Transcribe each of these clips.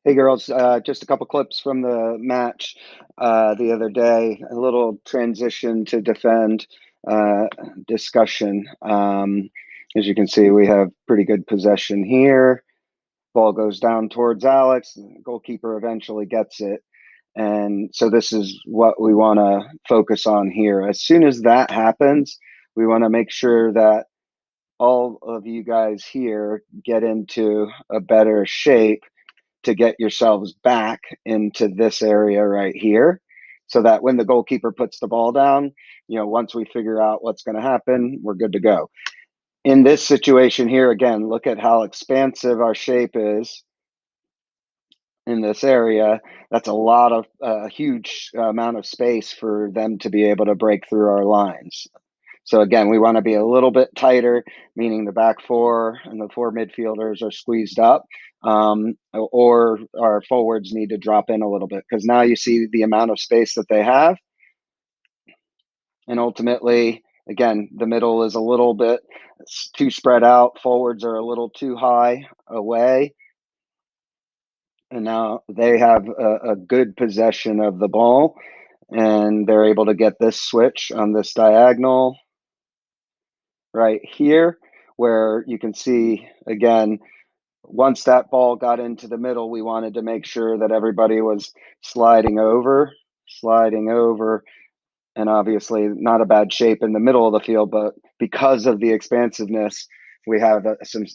Hey girls, just a couple clips from the match the other day. A little transition to defend discussion. As you can see, we have pretty good possession here. Ball goes down towards Alex. The goalkeeper eventually gets it. And so this is what we want to focus on here. As soon as that happens, we want to make sure that all of you guys here get into a better shape to get yourselves back into this area right here so that when the goalkeeper puts the ball down, once we figure out what's going to happen, we're good to go. In this situation here, again, look at how expansive our shape is in this area. That's a huge amount of space for them to be able to break through our lines. So again, we want to be a little bit tighter, meaning the back four and the four midfielders are squeezed up, or our forwards need to drop in a little bit because now you see the amount of space that they have. And ultimately, again, the middle is a little bit too spread out. Forwards are a little too high away. And now they have a good possession of the ball, and they're able to get this switch on this diagonal right here, where you can see, again, once that ball got into the middle, we wanted to make sure that everybody was sliding over, and obviously not a bad shape in the middle of the field, but because of the expansiveness, we have some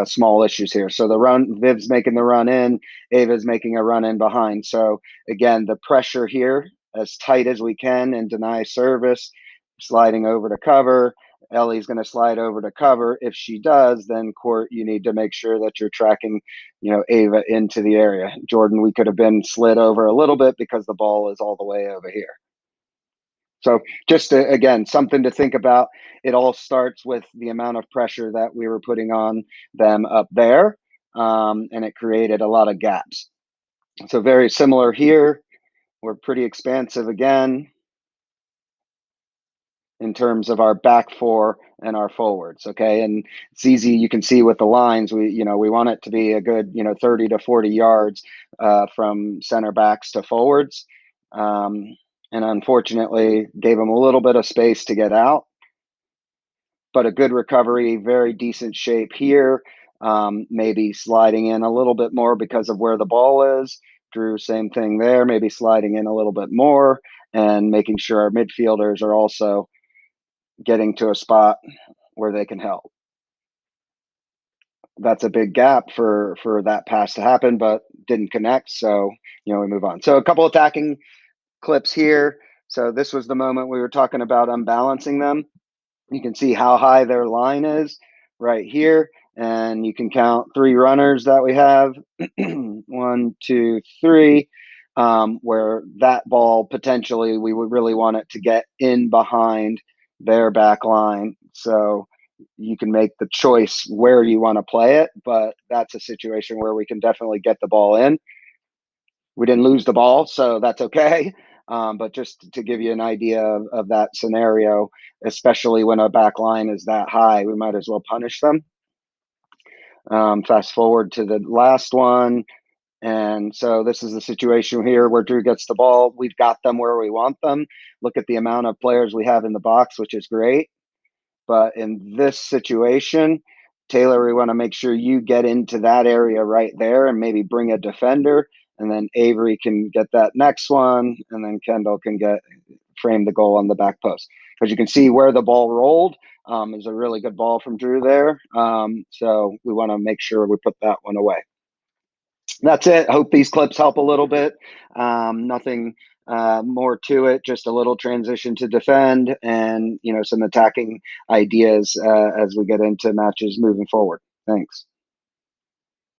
small issues here. So the run, Viv's making the run in, Ava's making a run in behind. So again, the pressure here, as tight as we can and deny service, sliding over to cover. Ellie's going to slide over to cover. If she does, then Court, you need to make sure that you're tracking, Ava into the area. Jordan, we could have been slid over a little bit because the ball is all the way over here. So just again, something to think about. It all starts with the amount of pressure that we were putting on them up there, and it created a lot of gaps. So very similar here. We're pretty expansive again in terms of our back four and our forwards. Okay. And it's easy. You can see with the lines, we want it to be a good, 30 to 40 yards from center backs to forwards. And unfortunately gave them a little bit of space to get out, but a good recovery, very decent shape here. Maybe sliding in a little bit more because of where the ball is. Drew, same thing there, maybe sliding in a little bit more and making sure our midfielders are also getting to a spot where they can help. That's a big gap for that pass to happen, but didn't connect. So, we move on. So a couple attacking clips here. So this was the moment we were talking about unbalancing them. You can see how high their line is right here. And you can count 3 runners that we have. 1, 2, 3. Where that ball potentially we would really want it to get in behind their back line. So you can make the choice where you want to play it, but that's a situation where we can definitely get the ball in. We didn't lose the ball, so that's okay. But just to give you an idea of that scenario, especially when a back line is that high, we might as well punish them. Fast forward to the last one. And so this is the situation here where Drew gets the ball. We've got them where we want them. Look at the amount of players we have in the box, which is great. But in this situation, Taylor, we want to make sure you get into that area right there and maybe bring a defender. And then Avery can get that next one. And then Kendall can frame the goal on the back post. Because you can see where the ball rolled is a really good ball from Drew there. So we want to make sure we put that one away. That's it. Hope these clips help a little bit. Nothing more to it, just a little transition to defend and, some attacking ideas as we get into matches moving forward. Thanks.